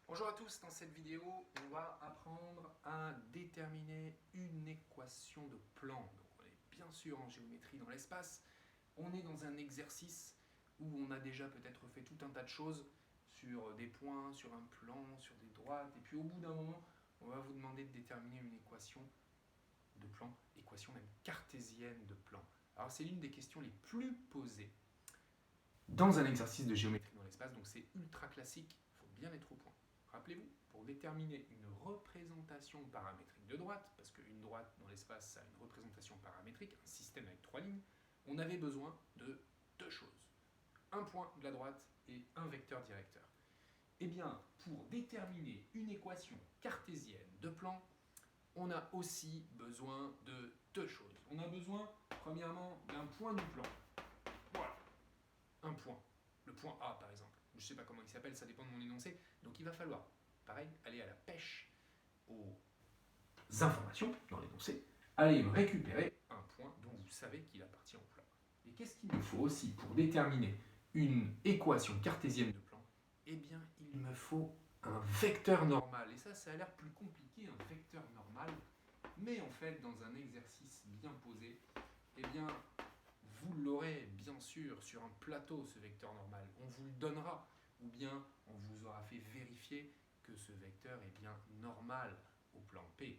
Bonjour à tous, dans cette vidéo, on va apprendre à déterminer une équation de plan. Donc on est bien sûr en géométrie dans l'espace, on est dans un exercice où on a déjà peut-être fait tout un tas de choses sur des points, sur un plan, sur des droites, et puis au bout d'un moment, on va vous demander de déterminer une équation de plan, équation même cartésienne de plan. Alors c'est l'une des questions les plus posées dans un exercice de géométrie dans l'espace, donc c'est ultra classique, il faut bien être au point. Rappelez-vous, pour déterminer une représentation paramétrique de droite, parce qu'une droite dans l'espace a une représentation paramétrique, un système avec 3 lignes, on avait besoin de deux choses. Un point de la droite et un vecteur directeur. Eh bien, pour déterminer une équation cartésienne de plan, on a aussi besoin de deux choses. On a besoin, premièrement, d'un point du plan. Voilà, un point. Le point A, par exemple. Je ne sais pas comment il s'appelle, ça dépend de mon énoncé. Donc il va falloir, pareil, aller à la pêche aux informations dans l'énoncé, aller récupérer un point dont vous savez qu'il appartient au plan. Et qu'est-ce qu'il me faut aussi pour déterminer une équation cartésienne de plan? Eh bien, il me faut un vecteur normal. Et ça a l'air plus compliqué, un vecteur normal. Mais en fait, dans un exercice bien posé, eh bien, vous l'aurez bien sûr sur un plateau, ce vecteur normal. On vous le donnera, ou bien on vous aura fait vérifier que ce vecteur est bien normal au plan P,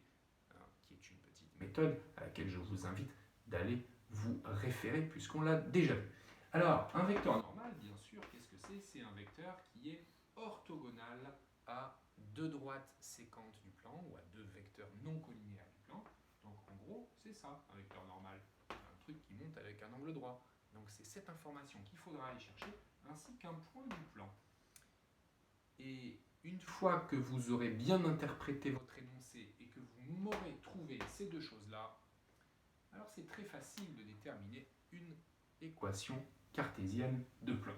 qui est une petite méthode à laquelle je vous invite d'aller vous référer, puisqu'on l'a déjà vu. Alors, un vecteur normal, bien sûr, qu'est-ce que c'est? C'est un vecteur qui est orthogonal à deux droites séquentes du plan, ou à deux vecteurs non collinéaires du plan. Donc en gros, c'est ça, un vecteur normal. Un truc qui monte avec un angle droit. Donc c'est cette information qu'il faudra aller chercher, ainsi qu'un point du plan. Et une fois que vous aurez bien interprété votre énoncé et que vous m'aurez trouvé ces deux choses-là, alors c'est très facile de déterminer une équation cartésienne de plan.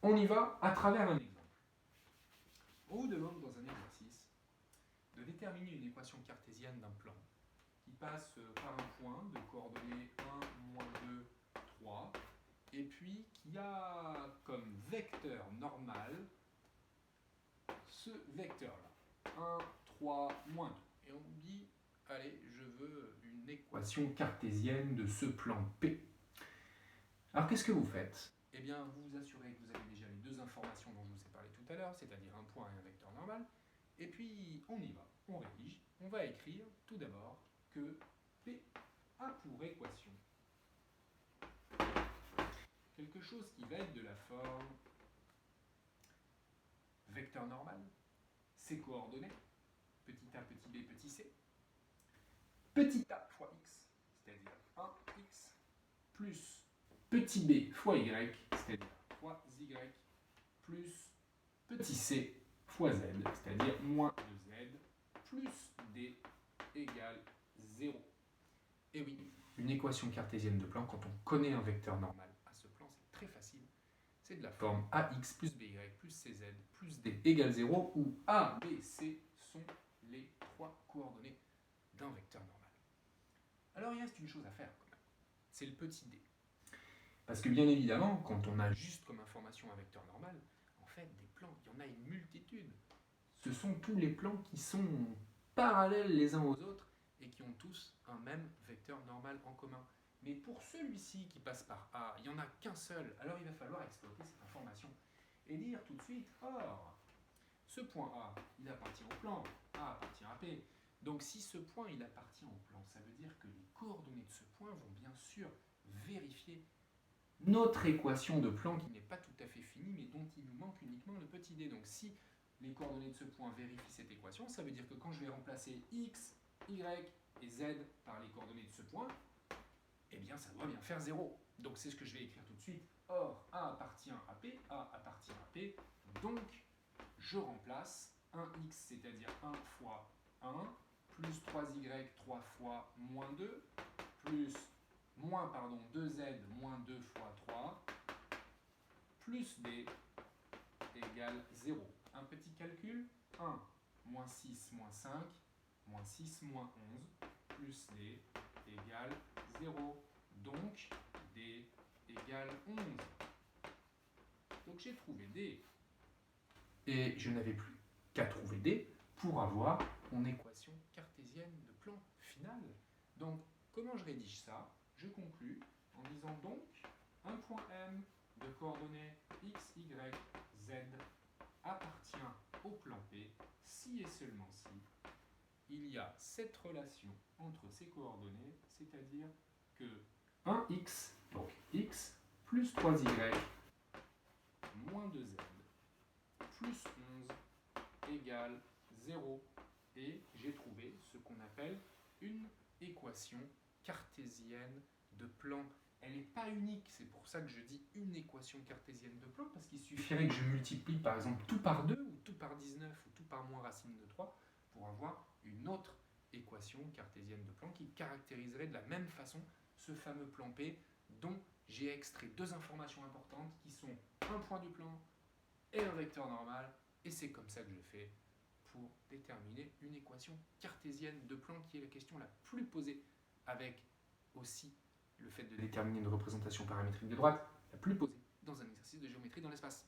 On y va à travers un exemple. On vous demande dans un exercice de déterminer une équation cartésienne d'un plan qui passe par un point de coordonnées 1, moins 2, 3, et puis qui a comme vecteur normal ce vecteur-là, 1, 3, moins 2. Et on dit, allez, je veux une équation cartésienne de ce plan P. Alors qu'est-ce que vous faites? Eh bien, vous vous assurez que vous avez déjà les deux informations dont je vous ai parlé tout à l'heure, c'est-à-dire un point et un vecteur normal, et puis on y va, on rédige, on va écrire tout d'abord que P a pour équation quelque chose qui va être de la forme vecteur normal, ses coordonnées, petit a, petit b, petit c, petit a fois x, c'est-à-dire 1x, plus petit b fois y, c'est-à-dire 3y, plus petit c fois z, c'est-à-dire moins 2z, plus d égale 0. Et oui, une équation cartésienne de plan, quand on connaît un vecteur normal à ce plan, c'est très facile. C'est de la forme ax plus by plus cz plus d égale 0, où a, b, c sont les trois coordonnées d'un vecteur normal. Alors il reste une chose à faire quand même, c'est le petit d. Parce que bien évidemment, quand on a juste comme information un vecteur normal, en fait, des plans, il y en a une multitude. Ce sont tous les plans qui sont parallèles les uns aux autres et qui ont tous un même vecteur normal en commun. Mais pour celui-ci qui passe par A, il n'y en a qu'un seul, alors il va falloir exploiter cette information et dire tout de suite, or, ce point A, il appartient au plan, A appartient à P. Donc si ce point, il appartient au plan, ça veut dire que les coordonnées de ce point vont bien sûr vérifier notre équation de plan qui n'est pas tout à fait finie, mais dont il nous manque uniquement le petit d. Donc si les coordonnées de ce point vérifient cette équation, ça veut dire que quand je vais remplacer x, y et z par les coordonnées de ce point, eh bien ça doit bien faire 0. Donc c'est ce que je vais écrire tout de suite. Or, A appartient à P, A appartient à P, donc je remplace 1x, c'est-à-dire 1 fois 1, plus 3y, 3 fois moins 2, plus 2z moins 2 fois 3, plus d égale 0. Un petit calcul, 1 moins 6 moins 5, moins 6 moins 11, plus d égale 0. Donc d égale 11. Donc j'ai trouvé d. Et je n'avais plus qu'à trouver D pour avoir mon équation cartésienne de plan final. Donc, comment je rédige ça? Je conclus en disant donc un point M de coordonnées x, y, z appartient au plan P si et seulement si il y a cette relation entre ces coordonnées, c'est-à-dire que 1x, donc x, plus 3y, moins 2z, plus 11 égale 0. Et j'ai trouvé ce qu'on appelle une équation cartésienne de plan. Elle n'est pas unique, c'est pour ça que je dis une équation cartésienne de plan, parce qu'il suffirait que je multiplie par exemple tout par 2, ou tout par 19, ou tout par moins racine de 3, pour avoir une autre équation cartésienne de plan qui caractériserait de la même façon ce fameux plan P dont j'ai extrait deux informations importantes qui sont un point du plan et un vecteur normal, et c'est comme ça que je fais pour déterminer une équation cartésienne de plan qui est la question la plus posée, avec aussi le fait de déterminer une représentation paramétrique de droite la plus posée dans un exercice de géométrie dans l'espace.